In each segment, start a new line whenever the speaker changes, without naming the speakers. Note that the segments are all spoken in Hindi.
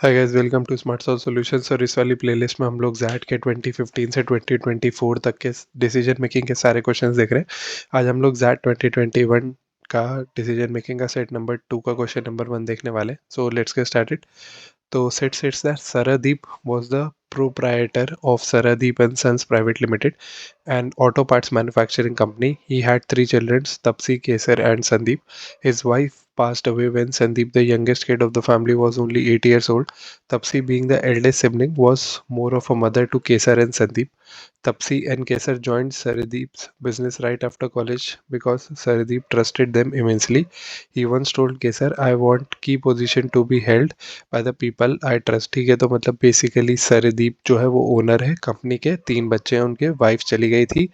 Hi guys, welcome to smart solve solutions. और इस वाली प्लेलिस्ट में हम लोग जैट के 2015 से 2024 तक के डिसीजन मेकिंग के सारे क्वेश्चंस देख रहे हैं। आज हम लोग जैट 2021 का डिसीजन मेकिंग का सेट नंबर 2 का क्वेश्चन नंबर 1 देखने वाले। So let's get started. तो set sets that Saradeep was the proprietor of Saradeep and Sons Private Limited, an auto parts manufacturing company. He had three children, Tapsi, Kesar, and Sandeep. His wife passed away when Sandeep, the youngest kid of the family, was only 8 years old. Tapsi, being the eldest sibling, was more of a mother to Kesar and Sandeep. Tapsi and Kesar joined Saradeep's business right after college because Saradeep trusted them immensely. He once told Kesar, I want key position to be held by the people I trust. ठीक है, तो मतलब बेसिकली सरदीप जो है वो ओनर है कंपनी के, 3 बच्चे हैं उनके, वाइफ चली गई थी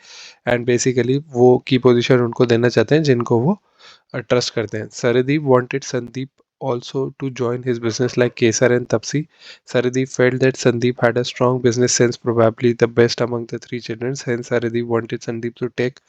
एंड बेसिकली वो की पोजीशन उनको देना चाहते हैं जिनको वो ट्रस्ट करते हैं। Sardeep wanted Sandeep also to join his business like Kesar and Tapsi. Saradeep felt that Sandeep had a strong business sense, probably the best among the three children. Hence, Saradeep wanted Sandeep to take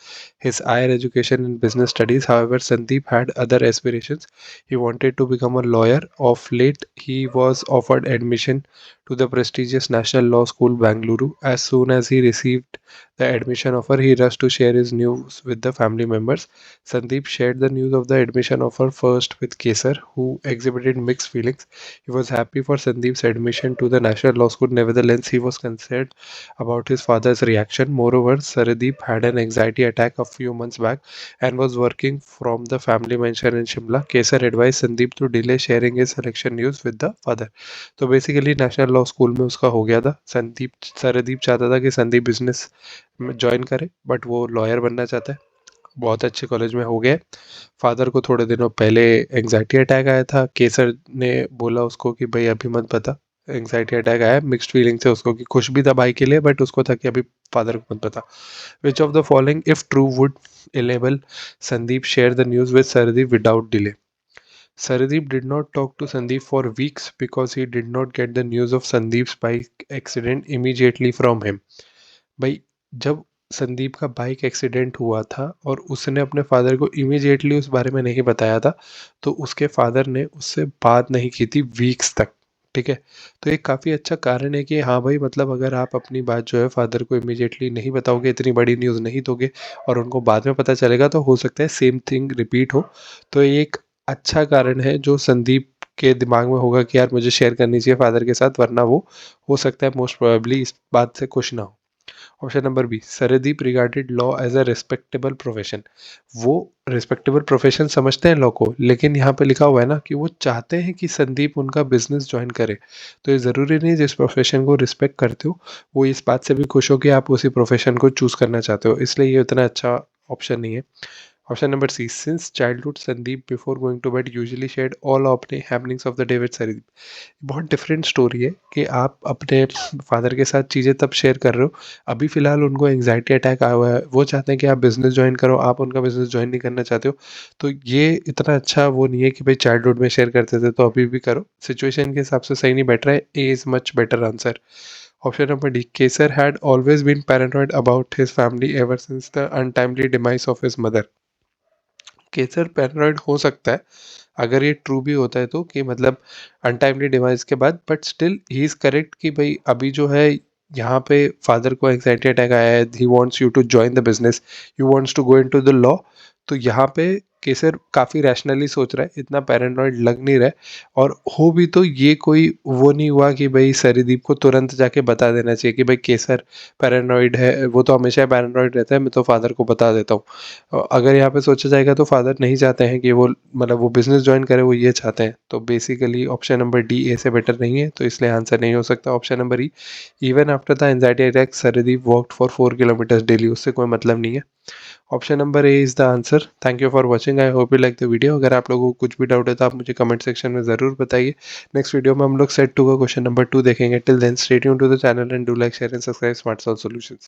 his higher education in business studies. However, Sandeep had other aspirations. He wanted to become a lawyer. Of late, he was offered admission to the prestigious National Law School, Bangalore. As soon as he received the admission offer, he rushed to share his news with the family members. Sandeep shared the news of the admission offer first with Kesar, who exhibited mixed feelings. He was happy for Sandeep's admission to the National Law School. Nevertheless, he was concerned about his father's reaction. Moreover, Saradeep had an anxiety attack a few months back and was working from the family mansion in Shimla. Kesar advised Sandeep to delay sharing his selection news with the father. तो बेसिकली नेशनल लॉ स्कूल में उसका हो गया था। सरदीप चाहता था कि संदीप बिजनेस में ज्वाइन करे, बट वो लॉयर बनना चाहता है। बहुत अच्छे कॉलेज में हो गए। फादर को थोड़े दिनों पहले एंग्जाइटी अटैक आया था। केसर ने बोला उसको कि भाई अभी मत बता, एंग्जाइटी अटैक आया। मिक्स्ड फीलिंग से उसको, कि खुश भी था भाई के लिए, बट उसको था कि अभी फादर को मत बता। Which of the following if true would enable Sandeep share the news with Sardeep without delay? Sardeep did not talk to Sandeep for weeks because he did not get the news of Sandeep's bike accident immediately from him. भाई, जब संदीप का बाइक एक्सीडेंट हुआ था और उसने अपने फादर को इमीडिएटली उस बारे में नहीं बताया था, तो उसके फादर ने उससे बात नहीं की थी वीक्स तक। ठीक है, तो एक काफ़ी अच्छा कारण है कि हाँ भाई, मतलब अगर आप अपनी बात जो है फादर को इमीडिएटली नहीं बताओगे, इतनी बड़ी न्यूज़ नहीं दोगे और उनको बाद में पता चलेगा, तो हो सकता है सेम थिंग रिपीट हो। तो ये एक अच्छा कारण है जो संदीप के दिमाग में होगा कि यार मुझे शेयर करनी चाहिए फादर के साथ, वरना वो हो सकता है मोस्ट प्रोबेबली इस बात से खुश ना हो। Option number b, Sardeep regarded law as a respectable profession. वो रिस्पेक्टेबल प्रोफेशन समझते हैं लॉ को, लेकिन यहाँ पे लिखा हुआ है ना कि वो चाहते हैं कि संदीप उनका बिजनेस ज्वाइन करे। तो ये ज़रूरी नहीं जिस प्रोफेशन को रिस्पेक्ट करते हो वो इस बात से भी खुश हो कि आप उसी प्रोफेशन को चूज़ करना चाहते हो, इसलिए ये उतना अच्छा ऑप्शन नहीं है। Option number c, since childhood Sandeep before going to bed usually shared all happenings of the day with Sardeep. बहुत डिफरेंट स्टोरी है कि आप अपने फादर के साथ चीज़ें तब शेयर कर रहे हो। अभी फ़िलहाल उनको एंग्जाइटी अटैक आया हुआ है, वो चाहते हैं कि आप बिज़नेस ज्वाइन करो, आप उनका बिज़नेस ज्वाइन नहीं करना चाहते हो। तो ये इतना अच्छा वो नहीं है कि भाई चाइल्डहुड में शेयर करते थे तो अभी भी करो, सिचुएशन के हिसाब से सही नहीं बैठ रहा है। A is much better answer. Option number d, Kesar had always been paranoid about his family ever since the untimely demise of his mother. Kesar paranoid हो सकता है अगर ये ट्रू भी होता है तो, कि मतलब अनटाइमली डिवाइस के बाद, but still he is correct कि भाई अभी जो है यहाँ पे फादर को एंग्जाइटी अटैक आया है, he wants you to join the business, you wants to go into the law. तो यहाँ पे केसर काफ़ी रैशनली सोच रहा है, इतना पैरानॉइड लग नहीं रहा है। और हो भी तो ये कोई वो नहीं हुआ कि भाई सरीदीप को तुरंत जाके बता देना चाहिए कि भाई केसर पैरानॉइड है, वो तो हमेशा पैरानॉइड रहता है, मैं तो फादर को बता देता हूँ। अगर यहाँ पे सोचा जाएगा तो फादर नहीं चाहते हैं कि वो, मतलब वो बिजनेस ज्वाइन करे, वो ये चाहते हैं। तो basically option number D A से बेटर नहीं है, तो इसलिए आंसर नहीं हो सकता। Option number e, even after the anxiety attack Sardeep walked for 4 kilometres daily, उससे कोई मतलब नहीं है। Option number a is the answer. Thank you for watching, I hope you like the video. अगर आप लोगों को कुछ भी डाउट है तो आप मुझे कमेंट सेक्शन में ज़रूर बताइए। नेक्स्ट वीडियो में हम लोग सेट 2 का क्वेश्चन नंबर 2 देखेंगे। Till then stay tuned to the channel and do like share and subscribe smart solve solutions.